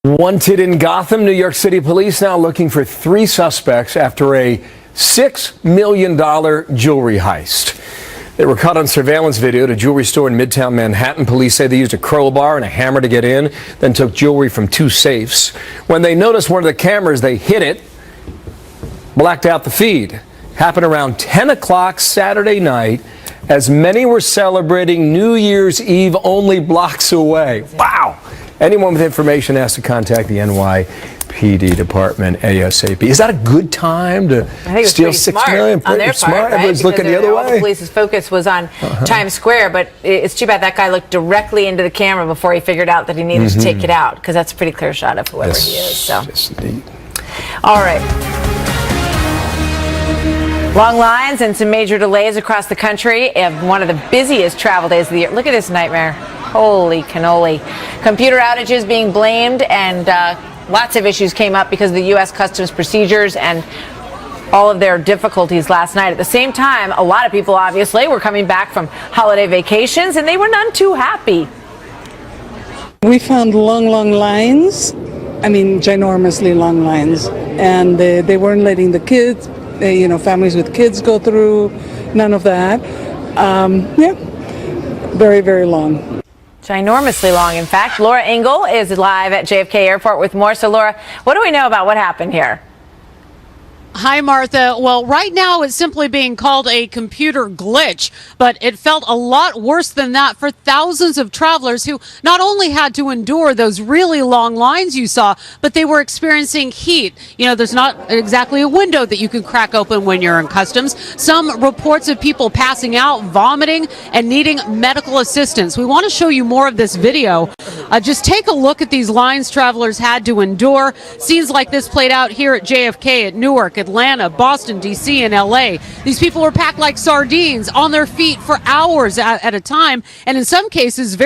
Wanted in Gotham, New York City police now looking for 3 suspects after a $6 million jewelry heist. They were caught on surveillance video at a jewelry store in Midtown Manhattan. Police say they used a crowbar and a hammer to get in, then took jewelry from 2 safes. When they noticed one of the cameras, they hit it, blacked out the feed. Happened around 10 o'clock Saturday night as many were celebrating New Year's Eve only blocks away. Wow! Anyone with information has to contact the NYPD department ASAP. Is that a good time to steal $6 million? On their part, right? Everyone's looking the other way. The police's focus was on Times Square, but it's too bad that guy looked directly into the camera before he figured out that he needed to take it out, because that's a pretty clear shot of whoever he is. So, all right. Long lines and some major delays across the country of one of the busiest travel days of the year. Look at this nightmare. Holy cannoli. Computer outages being blamed, and lots of issues came up because of the U.S. Customs procedures and all of their difficulties last night. At the same time, a lot of people obviously were coming back from holiday vacations, and they were none too happy. We found long lines. I mean, ginormously long lines. And they weren't letting the kids, families with kids go through. None of that. Very, very long. Ginormously long, in fact. Laura Ingle is live at JFK Airport with more. So, Laura, what do we know about what happened here? Hi, Martha. Well, right now it's simply being called a computer glitch, but it felt a lot worse than that for thousands of travelers who not only had to endure those really long lines you saw, but they were experiencing heat. There's not exactly a window that you can crack open when you're in customs. Some reports of people passing out, vomiting, and needing medical assistance. We want to show you more of this video. Just take a look at these lines travelers had to endure. Scenes like this played out here at JFK, at Newark, Atlanta, Boston, D.C., and L.A. These people were packed like sardines on their feet for hours at a time, and in some cases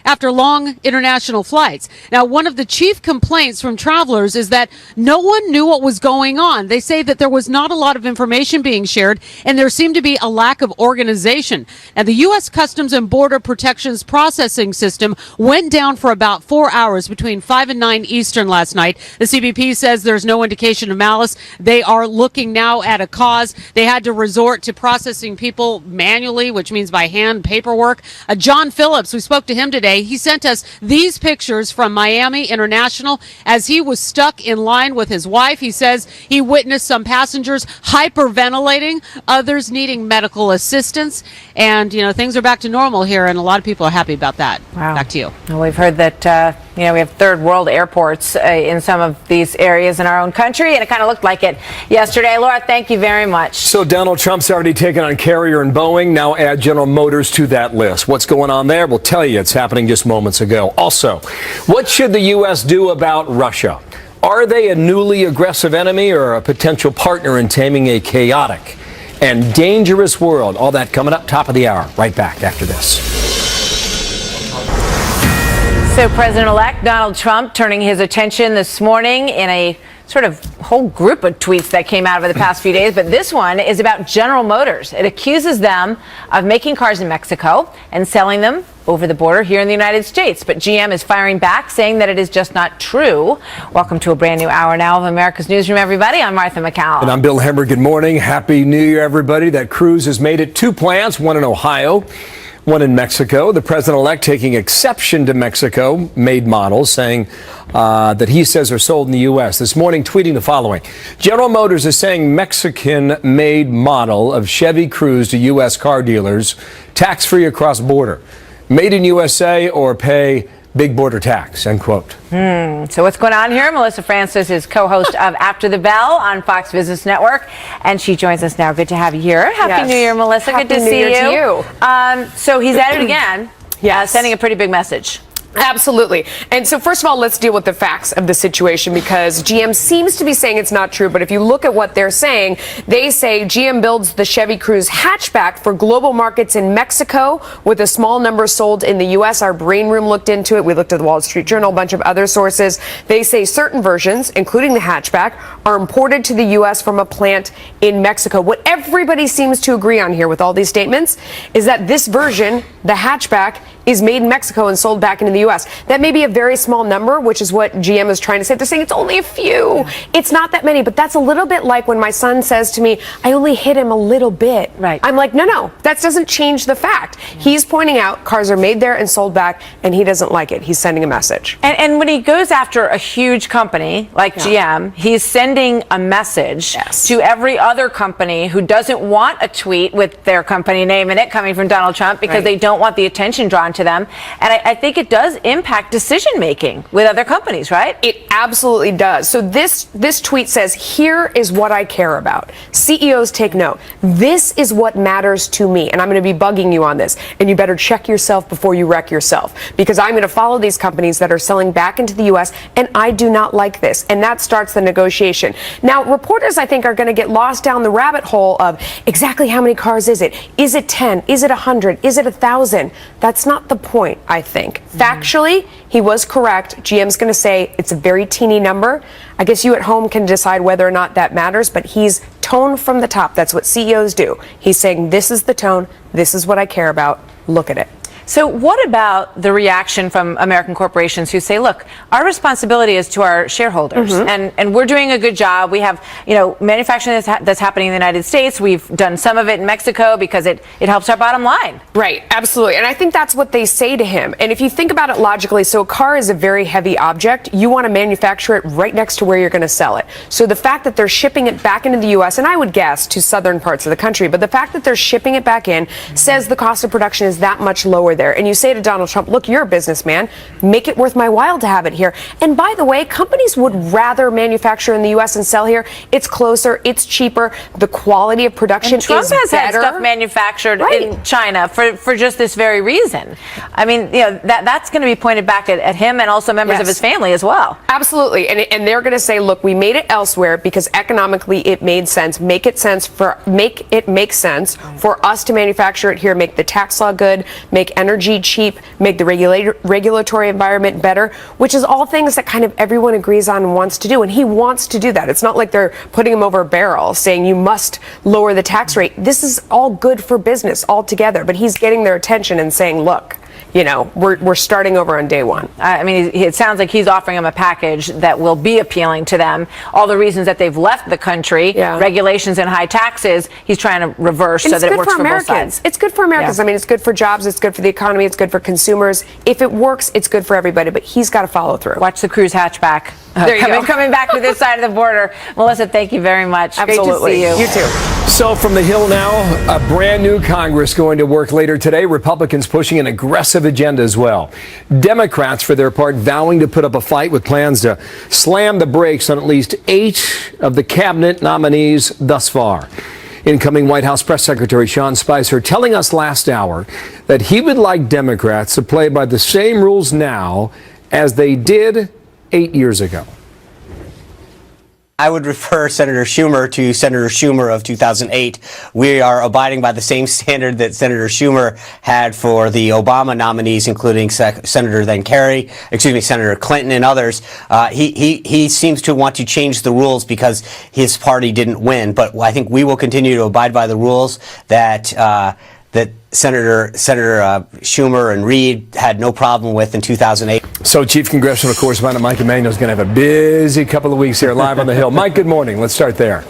after long international flights. Now, one of the chief complaints from travelers is that no one knew what was going on. They say that there was not a lot of information being shared, and there seemed to be a lack of organization. And the U.S. Customs and Border Protection's processing system went down for about 4 hours between 5 and 9 Eastern last night. The CBP says there's no indication of malice. They are looking now at a cause. They had to resort to processing people manually, which means by hand paperwork. John Phillips, we spoke to him today. He sent us these pictures from Miami International as he was stuck in line with his wife. He says he witnessed some passengers hyperventilating, others needing medical assistance. And, things are back to normal here, and a lot of people are happy about that. Wow. Back to you. Well, we've heard that, we have third world airports in some of these areas in our own country, and it kind of looked like it yesterday. Laura, thank you very much. So Donald Trump's already taken on Carrier and Boeing. Now add General Motors to that list. What's going on there? We'll tell you. It's happening just moments ago. Also, what should the U.S. do about Russia? Are they a newly aggressive enemy or a potential partner in taming a chaotic and dangerous world? All that coming up top of the hour. Right back after this. So President-elect Donald Trump turning his attention this morning in a sort of whole group of tweets that came out over the past few days. But this one is about General Motors. It accuses them of making cars in Mexico and selling them over the border here in the United States. But GM is firing back, saying that it is just not true. Welcome to a brand new hour now of America's Newsroom, everybody. I'm Martha McCallum. And I'm Bill Hemmer. Good morning. Happy New Year, everybody. That Cruise has made it 2 plants, one in Ohio, one in Mexico. The president-elect taking exception to Mexico-made models, saying that he says are sold in the U.S. This morning, tweeting the following. General Motors is saying Mexican-made model of Chevy Cruze to U.S. car dealers, tax-free across border. Made in USA or pay big border tax, end quote. So what's going on here? Melissa Francis is co-host of After the Bell on Fox Business Network, and she joins us now. Good to have you here. Happy New Year, Melissa. Good to see you. So he's at it again. Sending a pretty big message. Absolutely. And so first of all, let's deal with the facts of the situation, because GM seems to be saying it's not true. But if you look at what they're saying, they say GM builds the Chevy Cruze hatchback for global markets in Mexico with a small number sold in the U.S. Our brain room looked into it. We looked at the Wall Street Journal, a bunch of other sources. They say certain versions, including the hatchback, are imported to the U.S. from a plant in Mexico. What everybody seems to agree on here with all these statements is that this version, the hatchback, is made in Mexico and sold back into the U.S. That may be a very small number, which is what GM is trying to say. They're saying it's only a few. It's not that many, but that's a little bit like when my son says to me, I only hit him a little bit. Right. I'm like, no, that doesn't change the fact. He's pointing out cars are made there and sold back, and he doesn't like it. He's sending a message. And when he goes after a huge company like GM, he's sending a message to every other company who doesn't want a tweet with their company name in it coming from Donald Trump because they don't want the attention drawn to them. And I think it does impact decision making with other companies, right? It absolutely does. So this tweet says, here is what I care about. CEOs, take note. This is what matters to me. And I'm going to be bugging you on this. And you better check yourself before you wreck yourself. Because I'm going to follow these companies that are selling back into the U.S. And I do not like this. And that starts the negotiation. Now, reporters, I think, are going to get lost down the rabbit hole of exactly how many cars is it? Is it 10? Is it 100? Is it 1,000? That's not the point, I think. Factually, he was correct. GM's going to say it's a very teeny number. I guess you at home can decide whether or not that matters, but he's tone from the top. That's what CEOs do. He's saying, this is the tone. This is what I care about. Look at it. So what about the reaction from American corporations who say, look, our responsibility is to our shareholders, and we're doing a good job. We have, manufacturing that's happening in the United States. We've done some of it in Mexico because it helps our bottom line. Right, absolutely. And I think that's what they say to him. And if you think about it logically, so a car is a very heavy object. You want to manufacture it right next to where you're going to sell it. So the fact that they're shipping it back into the U.S., and I would guess to southern parts of the country, but the fact that they're shipping it back in says the cost of production is that much lower there. And you say to Donald Trump, look, you're a businessman. Make it worth my while to have it here. And by the way, companies would rather manufacture in the U.S. and sell here. It's closer. It's cheaper. The quality of production and Trump is has better. had stuff manufactured in China for just this very reason. I mean, that's going to be pointed back at him and also members of his family as well. Absolutely. And they're going to say, look, we made it elsewhere because economically it made sense. Make it make sense for us to manufacture it here, make the tax law good, make energy cheap, make the regulatory environment better, which is all things that kind of everyone agrees on and wants to do. And he wants to do that. It's not like they're putting him over a barrel saying you must lower the tax rate. This is all good for business altogether. But he's getting their attention and saying, look, we're starting over on day one. I mean, it sounds like he's offering them a package that will be appealing to them. All the reasons that they've left the country, regulations and high taxes, he's trying to reverse so that it works for both sides. It's good for Americans. I mean, it's good for jobs. It's good for the economy. It's good for consumers. If it works, it's good for everybody. But he's got to follow through. Watch the Cruise hatchback coming back to this side of the border. Melissa, thank you very much. Absolutely. Great to see you. You too. So from the Hill now, a brand new Congress going to work later today. Republicans pushing an aggressive agenda as well. Democrats, for their part, vowing to put up a fight with plans to slam the brakes on at least 8 of the cabinet nominees thus far. Incoming White House Press Secretary Sean Spicer telling us last hour that he would like Democrats to play by the same rules now as they did 8 years ago. I would refer Senator Schumer to Senator Schumer of 2008. We are abiding by the same standard that Senator Schumer had for the Obama nominees, including Senator Clinton and others. He seems to want to change the rules because his party didn't win. But I think we will continue to abide by the rules that Senator Schumer and Reid had no problem with in 2008. So Chief Congressional Correspondent Mike Emanuel is going to have a busy couple of weeks here live on the Hill. Mike, good morning. Let's start there.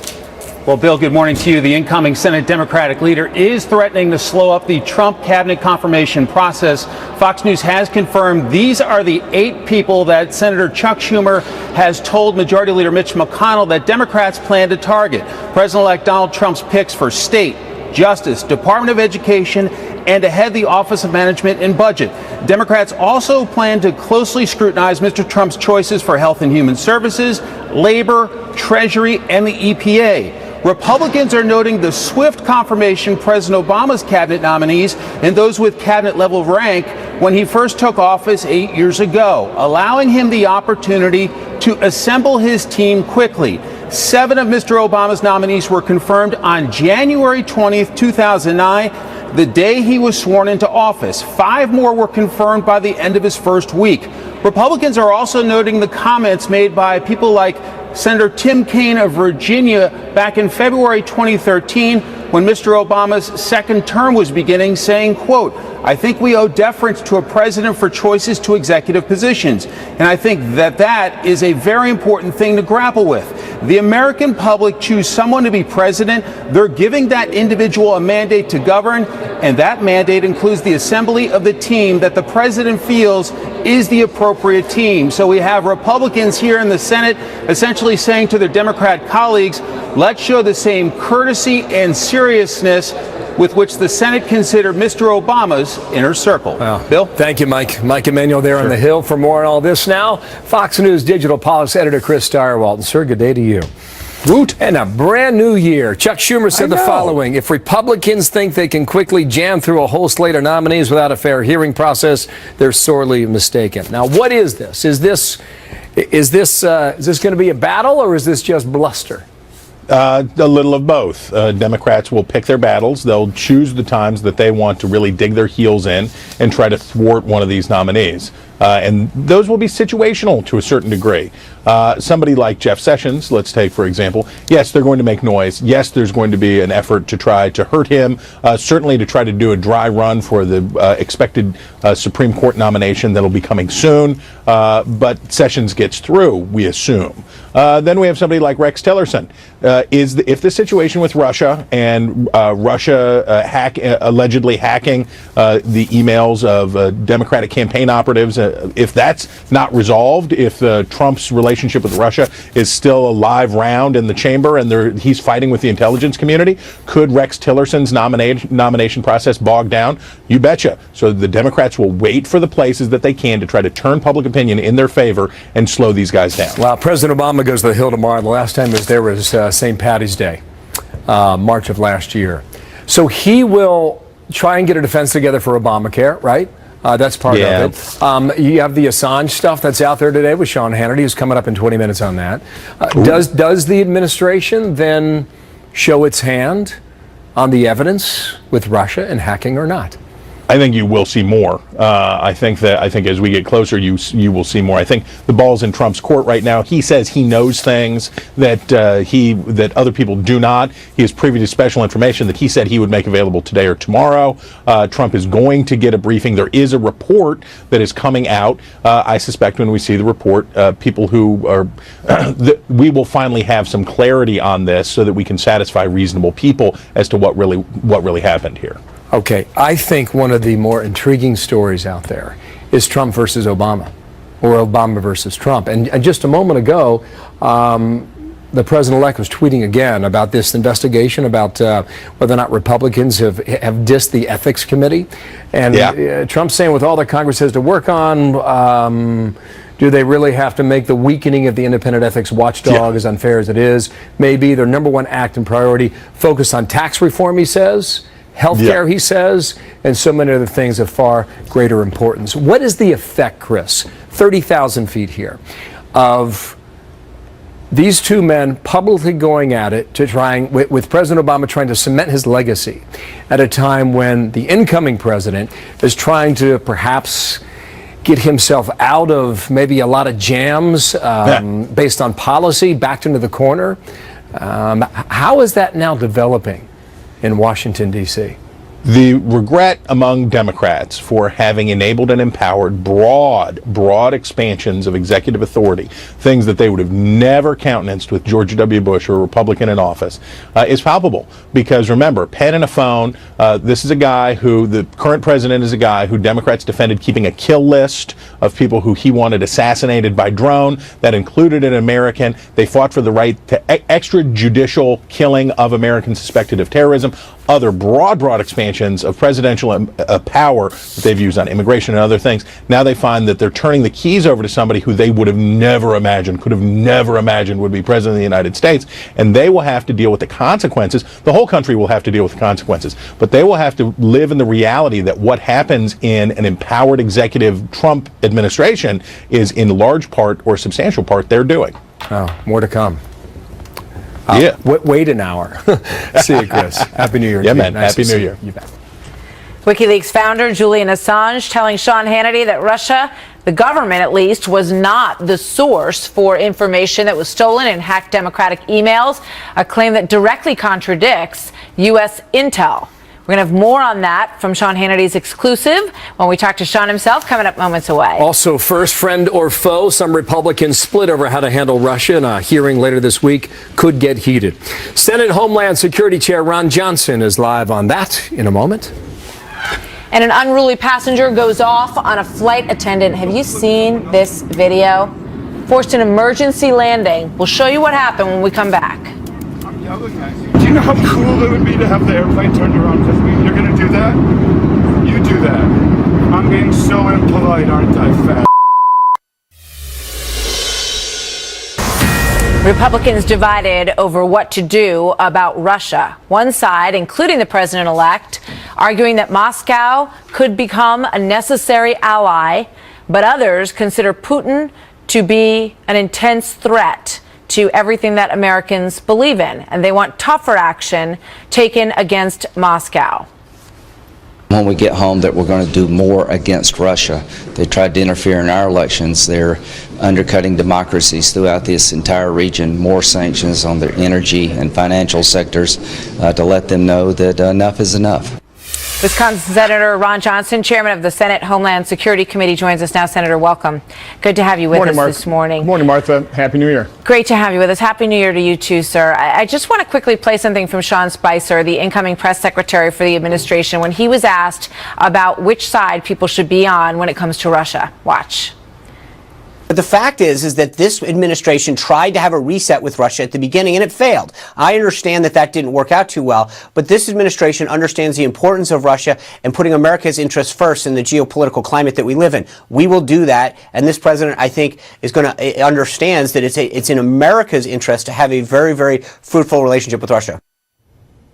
Well, Bill, good morning to you. The incoming Senate Democratic leader is threatening to slow up the Trump cabinet confirmation process. Fox News has confirmed these are the 8 people that Senator Chuck Schumer has told Majority Leader Mitch McConnell that Democrats plan to target. President-elect Donald Trump's picks for state, Justice, Department of Education, and to head the Office of Management and Budget. Democrats also plan to closely scrutinize Mr. Trump's choices for Health and Human Services, Labor, Treasury, and the EPA. Republicans are noting the swift confirmation President Obama's cabinet nominees and those with cabinet level rank when he first took office 8 years ago, allowing him the opportunity to assemble his team quickly. 7 of Mr. Obama's nominees were confirmed on January 20th, 2009, the day he was sworn into office. 5 more were confirmed by the end of his first week. Republicans are also noting the comments made by people like Senator Tim Kaine of Virginia back in February 2013, when Mr. Obama's second term was beginning, saying, quote, "I think we owe deference to a president for choices to executive positions." And I think that is a very important thing to grapple with. The American public choose someone to be president. They're giving that individual a mandate to govern, and that mandate includes the assembly of the team that the president feels is the appropriate team. So we have Republicans here in the Senate essentially saying to their Democrat colleagues, let's show the same courtesy and seriousness with which the Senate considered Mr. Obama's inner circle. Wow. Bill? Thank you, Mike. Mike Emanuel there on the Hill. For more on all this now, Fox News digital policy editor Chris Stirewalt. Sir, good day to you. Woot. And a brand new year. Chuck Schumer said the following: if Republicans think they can quickly jam through a whole slate of nominees without a fair hearing process, they're sorely mistaken. Now, what is this? Is this going to be a battle, or is this just bluster? A little of both. Democrats will pick their battles. They'll choose the times that they want to really dig their heels in and try to thwart one of these nominees. And those will be situational to a certain degree. Somebody like Jeff Sessions, let's take for example, yes, they're going to make noise. Yes, there's going to be an effort to try to hurt him, certainly to try to do a dry run for the expected Supreme Court nomination that'll be coming soon. But Sessions gets through, we assume. Then we have somebody like Rex Tillerson. If the situation with Russia and Russia allegedly hacking the emails of Democratic campaign operatives, if that's not resolved, if Trump's relationship with Russia is still a live round in the chamber and he's fighting with the intelligence community, could Rex Tillerson's nomination process bog down? You betcha. So the Democrats will wait for the places that they can to try to turn public opinion in their favor and slow these guys down. Well, President Obama goes to the Hill tomorrow. The last time he was there was St. Patty's Day, March of last year. So he will try and get a defense together for Obamacare, right? That's part of it. You have the Assange stuff that's out there today with Sean Hannity, who's coming up in 20 minutes on that. Does the administration then show its hand on the evidence with Russia and hacking or not? I think you will see more. I think as we get closer, you will see more. I think the ball's in Trump's court right now. He says he knows things that other people do not. He has privy to special information that he said he would make available today or tomorrow. Trump is going to get a briefing. There is a report that is coming out. I suspect when we see the report, people who are, we will finally have some clarity on this so that we can satisfy reasonable people as to what really happened here. Okay, I think one of the more intriguing stories out there is Trump versus Obama, or Obama versus Trump. And just a moment ago, the president-elect was tweeting again about this investigation about whether or not Republicans have dissed the ethics committee. And Trump's saying with all that Congress has to work on, do they really have to make the weakening of the independent ethics watchdog as unfair as it is? Maybe their number one act and priority focus on tax reform, he says. Healthcare, he says, and so many other things of far greater importance. What is the effect, Chris, 30,000 feet here, of these two men publicly going at it to with President Obama trying to cement his legacy at a time when the incoming president is trying to perhaps get himself out of maybe a lot of jams based on policy, backed into the corner? How is that now developing in Washington, D.C.? The regret among Democrats for having enabled and empowered broad expansions of executive authority, things that they would have never countenanced with George W. Bush or a Republican in office, is palpable. Because remember, pen and a phone, this is a guy who, the current president is a guy who Democrats defended keeping a kill list of people who he wanted assassinated by drone. That included an American. They fought for the right to extrajudicial killing of Americans suspected of terrorism. Other broad expansions of presidential power that they've used on immigration and other things. Now they find that they're turning the keys over to somebody who they would have never imagined, could have never imagined would be president of the United States, and they will have to deal with the consequences. The whole country will have to deal with the consequences, but they will have to live in the reality that what happens in an empowered executive Trump administration is in large part or substantial part their doing. Oh, more to come. Wait an hour. See you, Chris. Happy New Year. Yeah, man. Nice Happy New Year. You bet. WikiLeaks founder Julian Assange telling Sean Hannity that Russia, the government at least, was not the source for information that was stolen and hacked Democratic emails, a claim that directly contradicts U.S. intel. We're going to have more on that from Sean Hannity's exclusive when we talk to Sean himself, coming up moments away. Also, first, friend or foe, some Republicans split over how to handle Russia, and a hearing later this week could get heated. Senate Homeland Security Chair Ron Johnson is live on that in a moment. And an unruly passenger goes off on a flight attendant. Have you seen this video? Forced an emergency landing. We'll show you what happened when we come back. I'm yelling at you. Do you know how cool it would be to have the airplane turned around because you're going to do that? You do that. I'm being so impolite, aren't I, fat? Republicans divided over what to do about Russia. One side, including the president-elect, arguing that Moscow could become a necessary ally, but others consider Putin to be an intense threat to everything that Americans believe in, and they want tougher action taken against Moscow. When we get home, that we're going to do more against Russia. They tried to interfere in our elections. They're undercutting democracies throughout this entire region, more sanctions on their energy and financial sectors to let them know that enough is enough. Wisconsin Senator Ron Johnson, chairman of the Senate Homeland Security Committee, joins us now. Senator, welcome. Good to have you with us this morning. Good morning, Martha. Happy New Year. Great to have you with us. Happy New Year to you too, sir. I just want to quickly play something from Sean Spicer, the incoming press secretary for the administration, when he was asked about which side people should be on when it comes to Russia. Watch. But the fact is that this administration tried to have a reset with Russia at the beginning, and it failed. I understand that that didn't work out too well, but this administration understands the importance of Russia and putting America's interests first in the geopolitical climate that we live in. We will do that, and this president, I think, is going to understands that it's in America's interest to have a very, very fruitful relationship with Russia.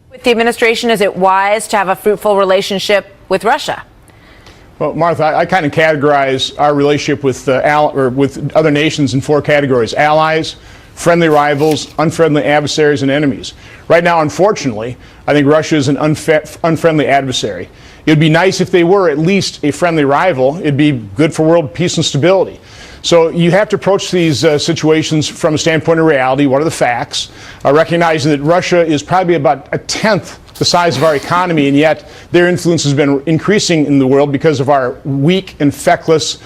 With the administration, is it wise to have a fruitful relationship with Russia? Well, Martha, I kind of categorize our relationship with with other nations in four categories: allies, friendly rivals, unfriendly adversaries, and enemies. Right now, unfortunately, I think Russia is an unfriendly adversary. It would be nice if they were at least a friendly rival. It'd be good for world peace and stability. So you have to approach these situations from a standpoint of reality. What are the facts? Recognizing that Russia is probably about a tenth the size of our economy, and yet their influence has been increasing in the world because of our weak and feckless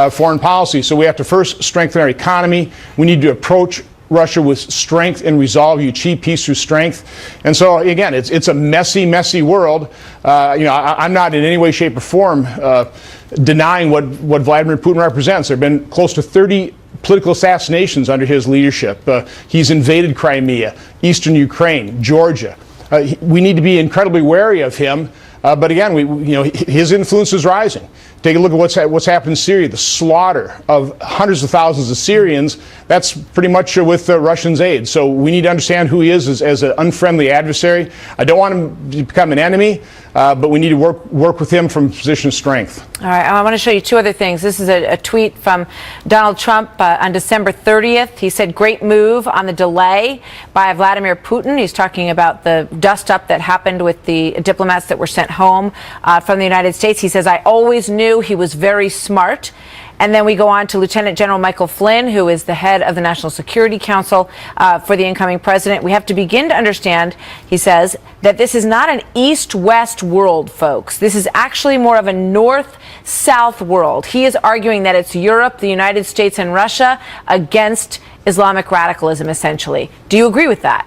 foreign policy. So we have to first strengthen our economy. We need to approach Russia with strength and resolve. You achieve peace through strength. And so, again, it's a messy, messy world. I'm not in any way, shape, or form denying what Vladimir Putin represents. There have been close to 30 political assassinations under his leadership. He's invaded Crimea, eastern Ukraine, Georgia. We need to be incredibly wary of him. But again, his influence is rising. Take a look at what's happened in Syria, the slaughter of hundreds of thousands of Syrians. That's pretty much with Russians' aid. So we need to understand who he is as an unfriendly adversary. I don't want him to become an enemy, but we need to work with him from a position of strength. All right, I want to show you two other things. This is a tweet from Donald Trump on December 30th. He said, "Great move on the delay by Vladimir Putin." He's talking about the dust-up that happened with the diplomats that were sent home from the United States. He says, "I always knew he was very smart." And then we go on to Lieutenant General Michael Flynn, who is the head of the National Security Council for the incoming president. "We have to begin to understand," he says, "that this is not an east-west world, folks. This is actually more of a north-south world." He is arguing that it's Europe, the United States, and Russia against Islamic radicalism, essentially. Do you agree with that?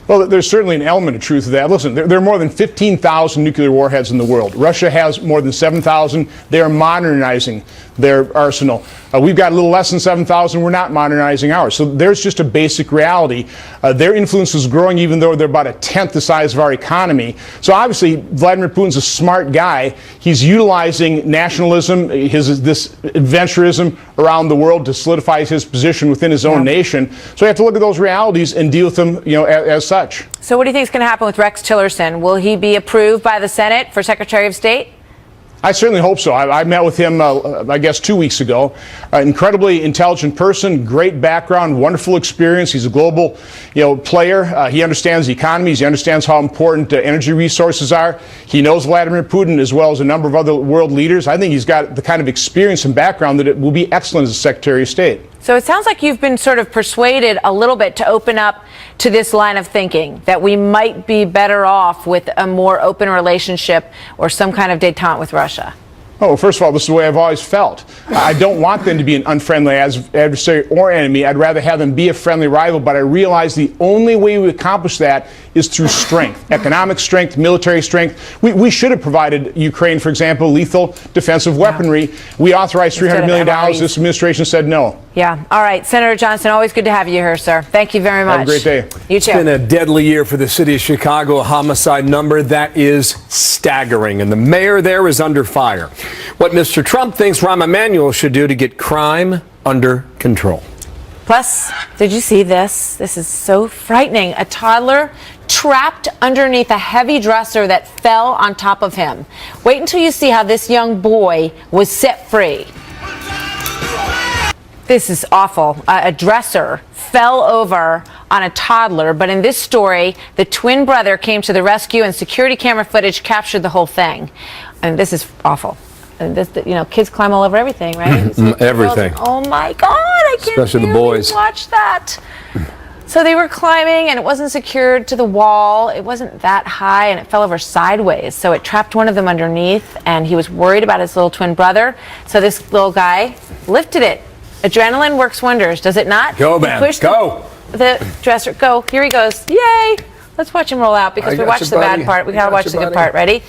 Well, there's certainly an element of truth to that. Listen, there are more than 15,000 nuclear warheads in the world. Russia has more than 7,000. They are modernizing their arsenal. We've got a little less than 7,000. We're not modernizing ours. So there's just a basic reality. Their influence is growing, even though they're about a tenth the size of our economy. So obviously, Vladimir Putin's a smart guy. He's utilizing nationalism, this adventurism around the world to solidify his position within his own nation. So we have to look at those realities and deal with them, as such. So what do you think is going to happen with Rex Tillerson? Will he be approved by the Senate for Secretary of State? I certainly hope so. I met with him, I guess, 2 weeks ago. Incredibly intelligent person, great background, wonderful experience. He's a global, player. He understands the economies. He understands how important energy resources are. He knows Vladimir Putin as well as a number of other world leaders. I think he's got the kind of experience and background that it will be excellent as a Secretary of State. So it sounds like you've been sort of persuaded a little bit to open up to this line of thinking, that we might be better off with a more open relationship or some kind of détente with Russia. Oh, first of all, this is the way I've always felt. I don't want them to be an unfriendly adversary or enemy. I'd rather have them be a friendly rival, but I realize the only way we accomplish that is through strength, economic strength, military strength. We should have provided Ukraine, for example, lethal defensive weaponry. We authorized $300 million. This administration said no. Yeah. All right. Senator Johnson, always good to have you here, sir. Thank you very much. Have a great day. You too. It's been a deadly year for the city of Chicago, a homicide number that is staggering, and the mayor there is under fire. What Mr. Trump thinks Rahm Emanuel should do to get crime under control. Plus, did you see this? This is so frightening. A toddler trapped underneath a heavy dresser that fell on top of him. Wait until you see how this young boy was set free. This is awful. A dresser fell over on a toddler, but in this story, the twin brother came to the rescue and security camera footage captured the whole thing. And this is awful. And this, you know, kids climb all over everything, right? Everything. Oh my God, I can't Especially the boys. watch that. So they were climbing and it wasn't secured to the wall. It wasn't that high and it fell over sideways. So it trapped one of them underneath and he was worried about his little twin brother. So this little guy lifted it. Adrenaline works wonders, does it not? Go, man, go. The dresser, go. Here he goes. Yay. Let's watch him roll out because we watched the bad part. We gotta watch the good part. Ready?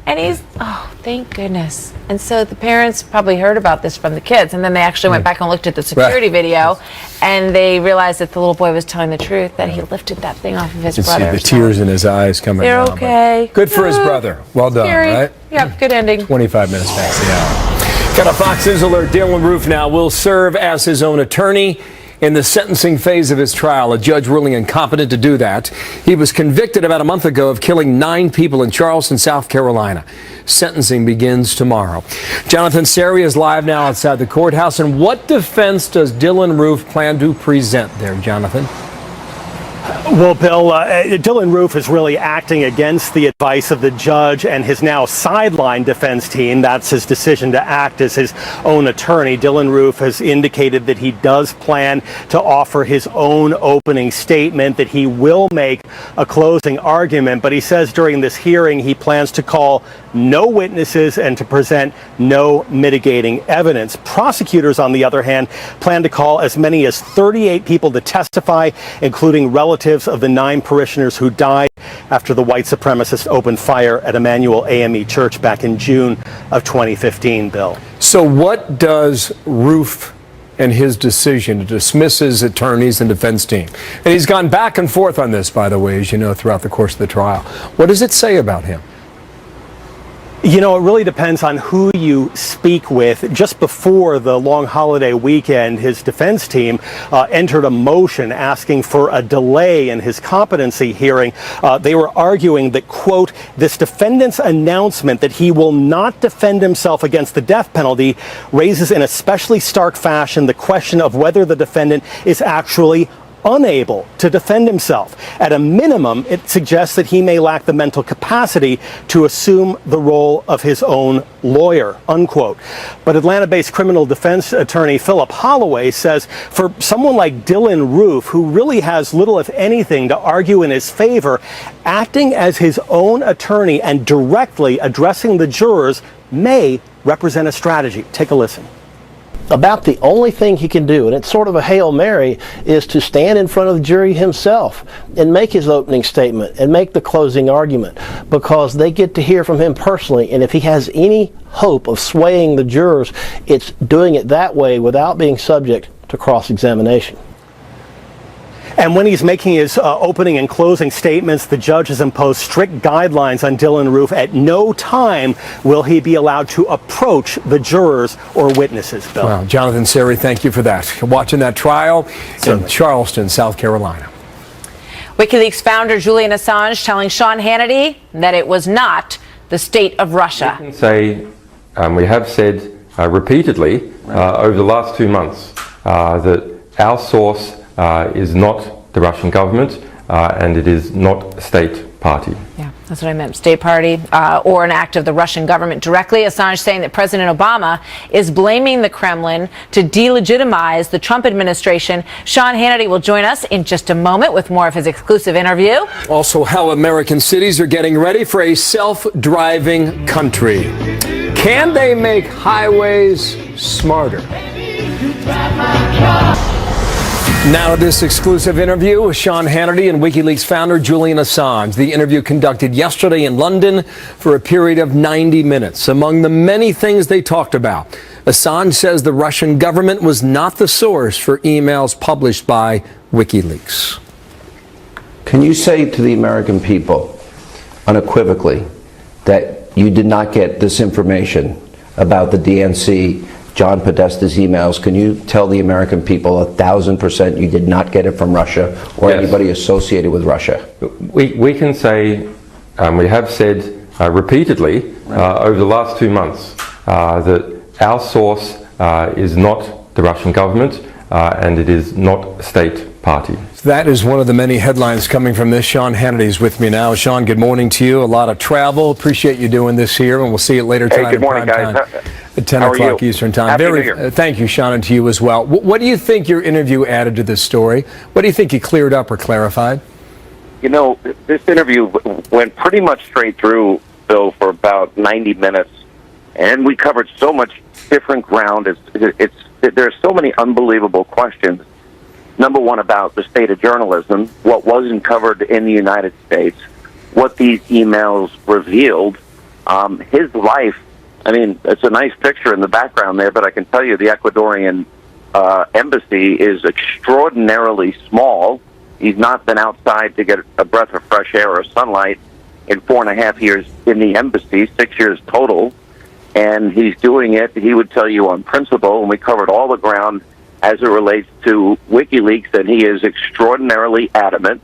And he's, oh, thank goodness. And so the parents probably heard about this from the kids, and then they actually went back and looked at the security video, and they realized that the little boy was telling the truth, that he lifted that thing off of his brother. You see the tears in his eyes coming They're down. okay. Good for his brother. Well done, Scary. right? Yep, good ending. 25 minutes past the hour. Got a Fox News alert. Dylan Roof now will serve as his own attorney in the sentencing phase of his trial, a judge ruling incompetent to do that. He was convicted about a month ago of killing 9 people in Charleston, South Carolina. Sentencing begins tomorrow. Jonathan Seri is live now outside the courthouse. And what defense does Dylan Roof plan to present there, Jonathan? Well, Bill, Dylan Roof is really acting against the advice of the judge and his now sidelined defense team. That's his decision to act as his own attorney. Dylan Roof has indicated that he does plan to offer his own opening statement, that he will make a closing argument. But he says during this hearing he plans to call no witnesses and to present no mitigating evidence. Prosecutors, on the other hand, plan to call as many as 38 people to testify, including relatives of the 9 parishioners who died after the white supremacists opened fire at Emmanuel AME Church back in June of 2015, Bill. So what does Roof and his decision to dismiss his attorneys and defense team, and he's gone back and forth on this, by the way, as you know, throughout the course of the trial, what does it say about him? You know, it really depends on who you speak with. Just before the long holiday weekend, his defense team entered a motion asking for a delay in his competency hearing. They were arguing that, quote, this defendant's announcement that he will not defend himself against the death penalty raises in especially stark fashion the question of whether the defendant is actually unable to defend himself. At a minimum, it suggests that he may lack the mental capacity to assume the role of his own lawyer, unquote. But Atlanta-based criminal defense attorney Philip Holloway says for someone like Dylan Roof, who really has little, if anything, to argue in his favor, acting as his own attorney and directly addressing the jurors may represent a strategy. Take a listen. About the only thing he can do, and it's sort of a Hail Mary, is to stand in front of the jury himself and make his opening statement and make the closing argument, because they get to hear from him personally. And if he has any hope of swaying the jurors, it's doing it that way without being subject to cross-examination. And when he's making his opening and closing statements, the judge has imposed strict guidelines on Dylan Roof. At no time will he be allowed to approach the jurors or witnesses, Bill. Wow, Jonathan Seri, thank you for that. Watching that trial in Charleston, South Carolina. WikiLeaks founder Julian Assange telling Sean Hannity that it was not the state of Russia. We can say, we have said repeatedly over the last 2 months that our source is not the Russian government and it is not state party. Yeah, that's what I meant. State party or an act of the Russian government directly. Assange saying that President Obama is blaming the Kremlin to delegitimize the Trump administration. Sean Hannity will join us in just a moment with more of his exclusive interview. Also, how American cities are getting ready for a self-driving country. Can they make highways smarter? Now this exclusive interview with Sean Hannity and WikiLeaks founder Julian Assange. The interview conducted yesterday in London for a period of 90 minutes. Among the many things they talked about, Assange says the Russian government was not the source for emails published by WikiLeaks. Can you say to the American people unequivocally that you did not get this information about the DNC, John Podesta's emails? Can you tell the American people 1,000% you did not get it from Russia or Yes. anybody associated with Russia? We can say, we have said repeatedly over the last 2 months that our source is not the Russian government and it is not a state party. That is one of the many headlines coming from this. Sean Hannity is with me now. Sean, good morning to you. A lot of travel. Appreciate you doing this here, and we'll see you later tonight. Hey, good morning, guys. At 10 How are o'clock you? Eastern Time. Happy New Year. Thank you, Sean, and to you as well. What do you think your interview added to this story? What do you think you cleared up or clarified? You know, this interview went pretty much straight through, Bill, for about 90 minutes, and we covered so much different ground. There's so many unbelievable questions. Number one, about the state of journalism, what wasn't covered in the United States, what these emails revealed, his life. I mean, it's a nice picture in the background there, but I can tell you the Ecuadorian embassy is extraordinarily small. He's not been outside to get a breath of fresh air or sunlight in 4.5 years in the embassy, 6 years total. And he's doing it, he would tell you, on principle, and we covered all the ground as it relates to WikiLeaks, and he is extraordinarily adamant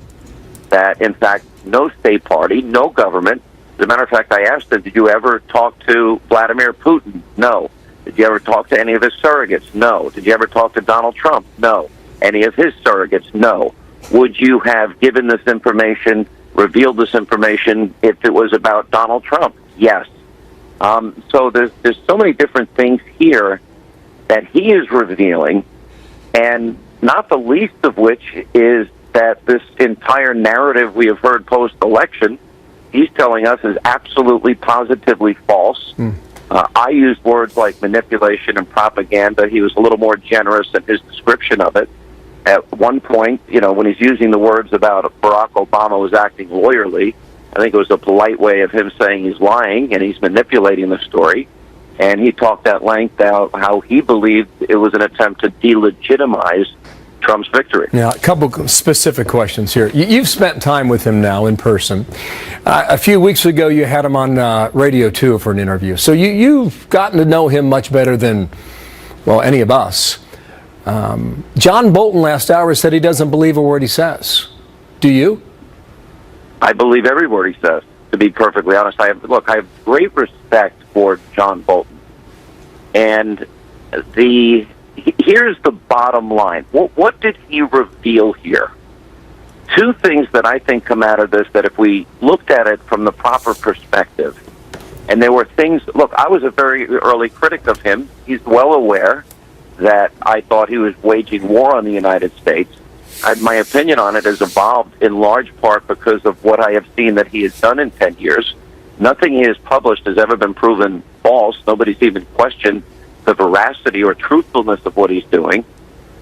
that, in fact, no state party, no government. As a matter of fact, I asked him, did you ever talk to Vladimir Putin? No. Did you ever talk to any of his surrogates? No. Did you ever talk to Donald Trump? No. Any of his surrogates? No. Would you have given this information, revealed this information, if it was about Donald Trump? Yes. So there's so many different things here that he is revealing, and not the least of which is that this entire narrative we have heard post-election, he's telling us is absolutely, positively false. I used words like manipulation and propaganda. He was a little more generous in his description of it. At one point, you know, when he's using the words about Barack Obama was acting lawyerly, I think it was a polite way of him saying he's lying and he's manipulating the story. And he talked at length about how he believed it was an attempt to delegitimize Trump's victory. Now, a couple specific questions here. You've spent time with him now in person. A few weeks ago, you had him on Radio 2 for an interview. So you've gotten to know him much better than, well, any of us. John Bolton last hour said he doesn't believe a word he says. Do you? I believe every word he says, to be perfectly honest. I have great respect for John Bolton. And here's the bottom line. What did he reveal here? Two things that I think come out of this, that if we looked at it from the proper perspective, and there were things, look, I was a very early critic of him. He's well aware that I thought he was waging war on the United States. My opinion on it has evolved in large part because of what I have seen that he has done in 10 years. Nothing he has published has ever been proven false. Nobody's even questioned the veracity or truthfulness of what he's doing.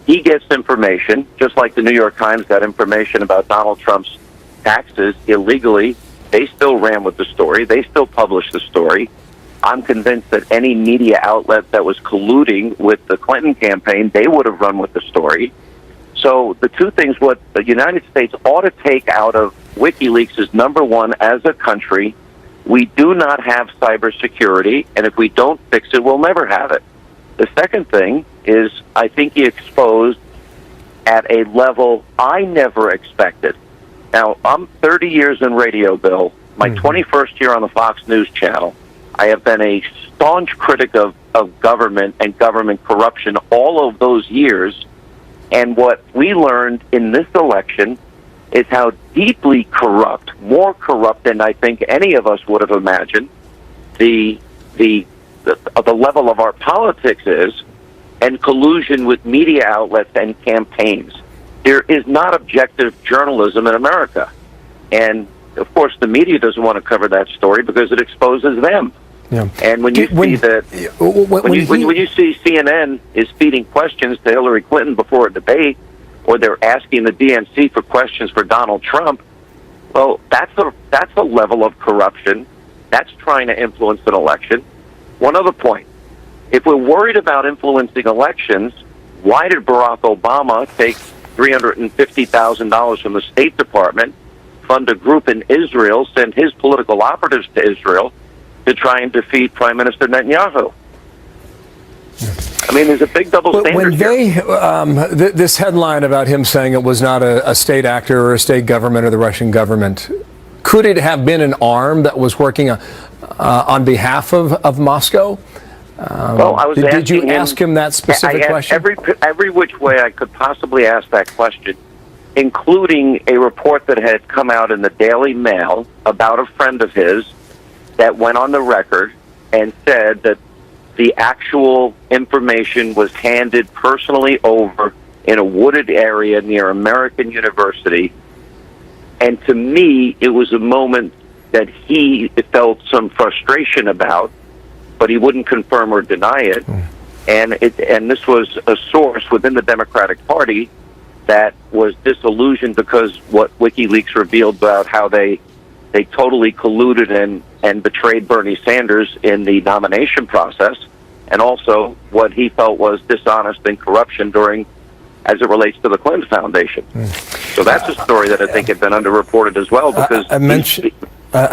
He gets information, just like the New York Times got information about Donald Trump's taxes illegally. They still ran with the story. They still published the story. I'm convinced that any media outlet that was colluding with the Clinton campaign, they would have run with the story. So the two things what the United States ought to take out of WikiLeaks is, number one, as a country, we do not have cybersecurity, and if we don't fix it, we'll never have it. The second thing is, I think he exposed at a level I never expected. Now, I'm 30 years in radio, Bill. My 21st year on the Fox News Channel. I have been a staunch critic of government and government corruption all of those years. And what we learned in this election is how deeply corrupt, more corrupt than I think any of us would have imagined, the level of our politics is, and collusion with media outlets and campaigns. There is not objective journalism in America. And, of course, the media doesn't want to cover that story because it exposes them. Yeah. And when you see CNN is feeding questions to Hillary Clinton before a debate, or they're asking the DNC for questions for Donald Trump, well, that's a level of corruption. That's trying to influence an election. One other point. If we're worried about influencing elections, why did Barack Obama take $350,000 from the State Department, fund a group in Israel, send his political operatives to Israel to try and defeat Prime Minister Netanyahu? I mean, there's a big double standard here. This headline about him saying it was not a state actor or a state government or the Russian government, could it have been an arm that was working on behalf of Moscow? Well, I was did you ask him that specific question? Every which way I could possibly ask that question, including a report that had come out in the Daily Mail about a friend of his that went on the record and said that the actual information was handed personally over in a wooded area near American University. And to me, it was a moment that he felt some frustration about, but he wouldn't confirm or deny it. And this was a source within the Democratic Party that was disillusioned because what WikiLeaks revealed about how they totally colluded and betrayed Bernie Sanders in the nomination process, and also what he felt was dishonest and corruption as it relates to the Clinton Foundation. So that's a story that I think had been underreported as well. Because I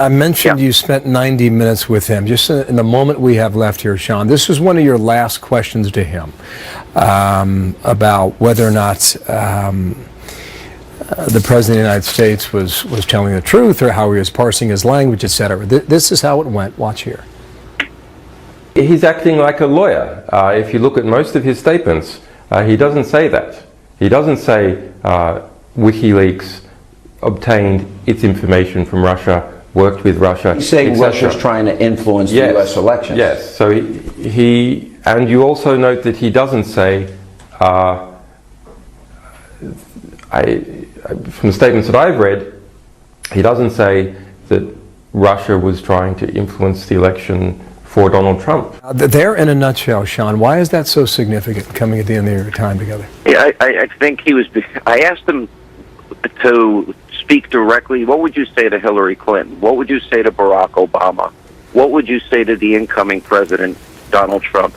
mentioned you spent 90 minutes with him. Just in the moment we have left here, Sean, this was one of your last questions to him about whether or not the President of the United States was telling the truth or how he was parsing his language, etc. This is how it went. Watch here. He's acting like a lawyer. If you look at most of his statements, he doesn't say that. He doesn't say WikiLeaks obtained its information from Russia, worked with Russia. He's saying Russia's trying to influence the U.S. elections. Yes. So he and you also note that he doesn't say, from the statements that I've read, he doesn't say that Russia was trying to influence the election for Donald Trump. There in a nutshell, Sean, why is that so significant coming at the end of your time together? Yeah, I think he was. I asked him to speak directly. What would you say to Hillary Clinton? What would you say to Barack Obama? What would you say to the incoming president, Donald Trump?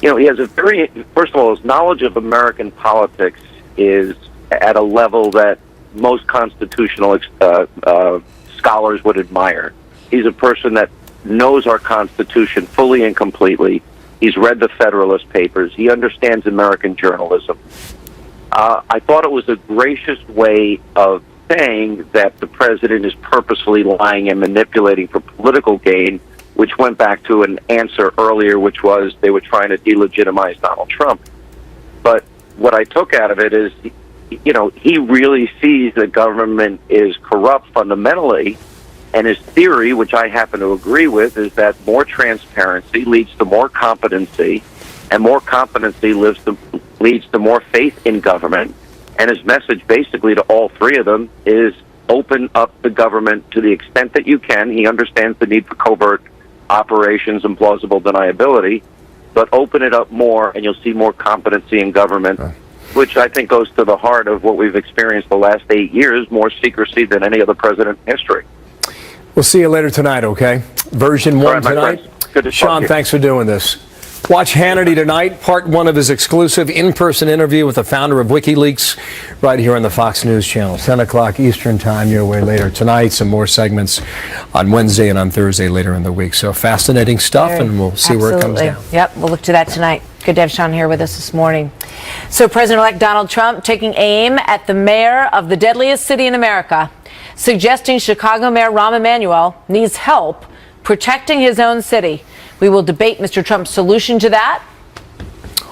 You know, he has first of all, his knowledge of American politics is at a level that most constitutional scholars would admire. He's a person that knows our Constitution fully and completely. He's read the Federalist Papers. He understands American journalism. I thought it was a gracious way of saying that the president is purposely lying and manipulating for political gain, which went back to an answer earlier, which was they were trying to delegitimize Donald Trump. But what I took out of it is, you know, he really sees the government is corrupt fundamentally. And his theory, which I happen to agree with, is that more transparency leads to more competency, and more competency leads to more faith in government. And his message basically to all three of them is open up the government to the extent that you can. He understands the need for covert operations and plausible deniability, but open it up more and you'll see more competency in government, which I think goes to the heart of what we've experienced the last 8 years, more secrecy than any other president in history. We'll see you later tonight, okay? Version 1 tonight. Good to Sean, thanks for doing this. Watch Hannity tonight, part 1 of his exclusive in-person interview with the founder of WikiLeaks, right here on the Fox News Channel. 10 o'clock Eastern Time, your way later tonight. Some more segments on Wednesday and on Thursday later in the week. So fascinating stuff, and we'll see where it comes down. Yep, we'll look to that tonight. Good to have Sean here with us this morning. So President-elect Donald Trump taking aim at the mayor of the deadliest city in America, suggesting Chicago Mayor Rahm Emanuel needs help protecting his own city. We will debate Mr. Trump's solution to that.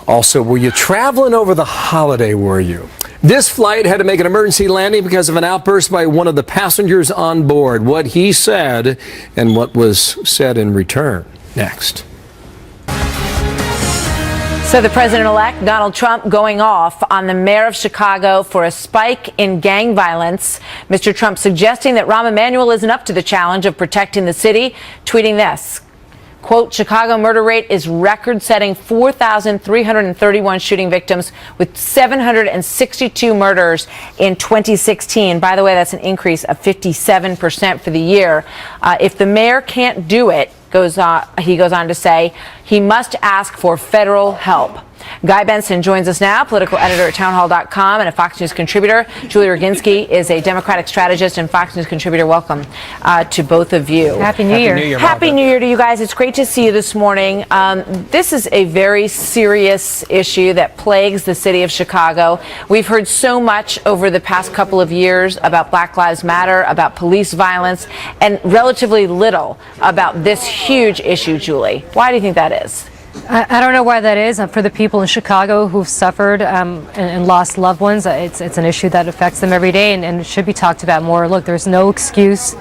Also, were you traveling over the holiday, were you? This flight had to make an emergency landing because of an outburst by one of the passengers on board. What he said and what was said in return. Next. So the president-elect, Donald Trump, going off on the mayor of Chicago for a spike in gang violence. Mr. Trump suggesting that Rahm Emanuel isn't up to the challenge of protecting the city, tweeting this. Quote, Chicago murder rate is record-setting 4,331 shooting victims with 762 murders in 2016. By the way, that's an increase of 57% for the year. If the mayor can't do it, he goes on to say, he must ask for federal help. Guy Benson joins us now, political editor at townhall.com and a Fox News contributor. Julie Roginski is a Democratic strategist and Fox News contributor. Welcome to both of you. Happy New Year. Happy New Year to you guys. It's great to see you this morning. This is a very serious issue that plagues the city of Chicago. We've heard so much over the past couple of years about Black Lives Matter, about police violence, and relatively little about this huge issue, Julie. Why do you think that is? I don't know why that is. For the people in Chicago who've suffered and lost loved ones, it's an issue that affects them every day and it should be talked about more. Look, there's no excuse,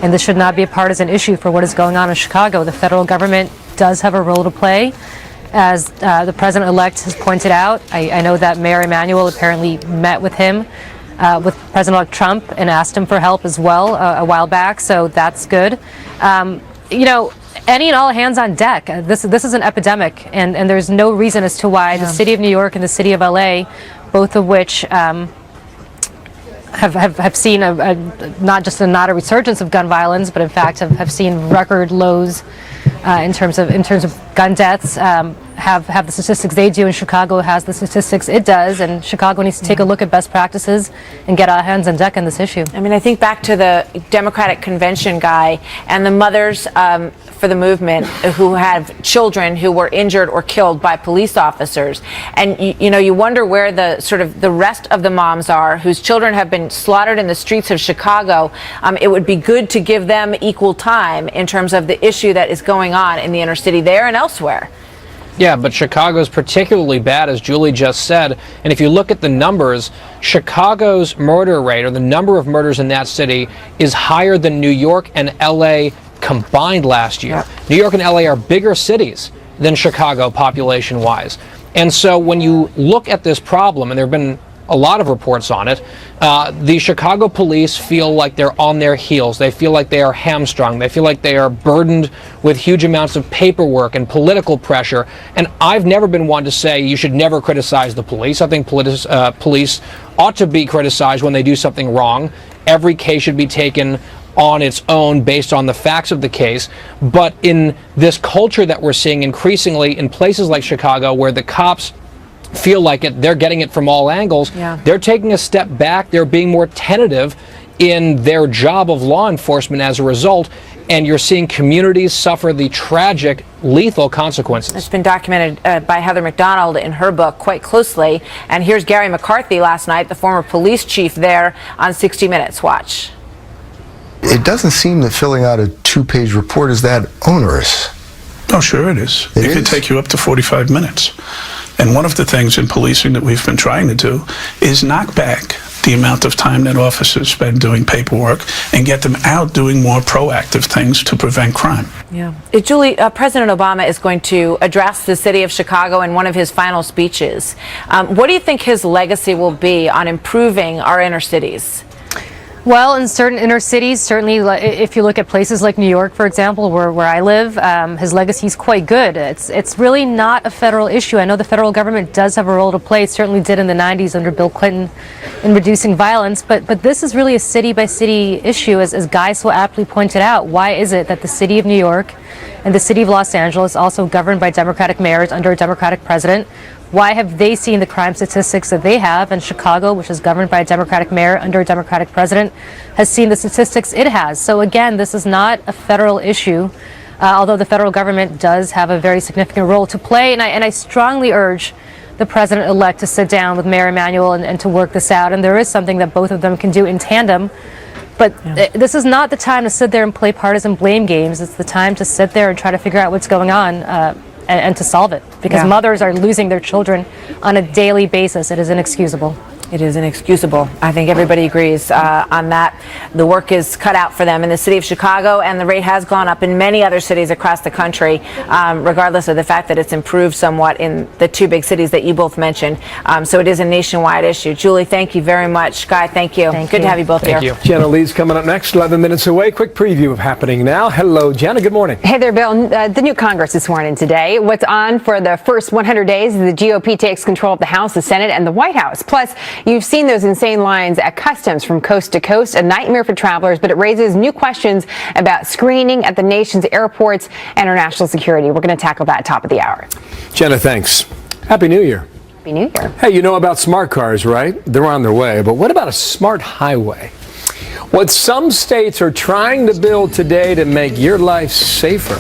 and this should not be a partisan issue for what is going on in Chicago. The federal government does have a role to play. As the president-elect has pointed out, I know that Mayor Emanuel apparently met with him, with President-elect Trump, and asked him for help as well a while back, so that's good. Any and all hands on deck. This is an epidemic, and there's no reason as to why the city of New York and the city of LA, both of which have seen not a resurgence of gun violence, but in fact have seen record lows in terms of gun deaths. Have the statistics they do, and Chicago has the statistics it does, and Chicago needs to take a look at best practices and get our hands on deck on this issue. I mean, I think back to the Democratic convention guy and the mothers for the movement who have children who were injured or killed by police officers. And you wonder where the rest of the moms are whose children have been slaughtered in the streets of Chicago. It would be good to give them equal time in terms of the issue that is going on in the inner city there and elsewhere. Yeah, but Chicago's particularly bad, as Julie just said. And if you look at the numbers, Chicago's murder rate, or the number of murders in that city, is higher than New York and LA combined last year. Yeah. New York and LA are bigger cities than Chicago population-wise. And so when you look at this problem, and there have been a lot of reports on it, the Chicago police feel like they're on their heels. They feel like they are hamstrung. They feel like they are burdened with huge amounts of paperwork and political pressure. And I've never been one to say you should never criticize the police. I think police ought to be criticized when they do something wrong. Every case should be taken on its own based on the facts of the case. But in this culture that we're seeing increasingly in places like Chicago, where the cops feel like they're getting it from all angles, they're taking a step back, they're being more tentative in their job of law enforcement as a result, and you're seeing communities suffer the tragic, lethal consequences. It's been documented by Heather McDonald in her book quite closely, and here's Gary McCarthy last night, the former police chief there, on 60 Minutes. Watch. It doesn't seem that filling out a 2-page report is that onerous. Oh, sure it is. It could take you up to 45 minutes. And one of the things in policing that we've been trying to do is knock back the amount of time that officers spend doing paperwork and get them out doing more proactive things to prevent crime. Yeah. Julie, President Obama is going to address the city of Chicago in one of his final speeches. What do you think his legacy will be on improving our inner cities? Well, in certain inner cities, certainly if you look at places like New York, for example, where I live, his legacy is quite good. It's really not a federal issue. I know the federal government does have a role to play. It certainly did in the 90s under Bill Clinton in reducing violence. But this is really a city-by-city issue, as Guy so aptly pointed out. Why is it that the city of New York and the city of Los Angeles, also governed by Democratic mayors under a Democratic president, why have they seen the crime statistics that they have? And Chicago, which is governed by a Democratic mayor under a Democratic president, has seen the statistics it has. So again, this is not a federal issue, although the federal government does have a very significant role to play. And I strongly urge the president-elect to sit down with Mayor Emanuel and to work this out. And there is something that both of them can do in tandem. But this is not the time to sit there and play partisan blame games. It's the time to sit there and try to figure out what's going on. and to solve it, because mothers are losing their children on a daily basis. It is inexcusable. It is inexcusable. I think everybody agrees on that. The work is cut out for them in the city of Chicago, and the rate has gone up in many other cities across the country, regardless of the fact that it's improved somewhat in the two big cities that you both mentioned. So it is a nationwide issue. Julie, thank you very much. Guy, thank you. Good to have you both here. Thank you. Jenna Lee's coming up next, 11 minutes away. Quick preview of happening now. Hello, Jenna. Good morning. Hey there, Bill. The new Congress is sworn in today. What's on for the first 100 days? The GOP takes control of the House, the Senate, and the White House. Plus, you've seen those insane lines at customs from coast to coast, a nightmare for travelers, but it raises new questions about screening at the nation's airports and our national security. We're going to tackle that top of the hour. Jenna, thanks. Happy New Year. Happy New Year. Hey, you know about smart cars, right? They're on their way. But what about a smart highway? What some states are trying to build today to make your life safer.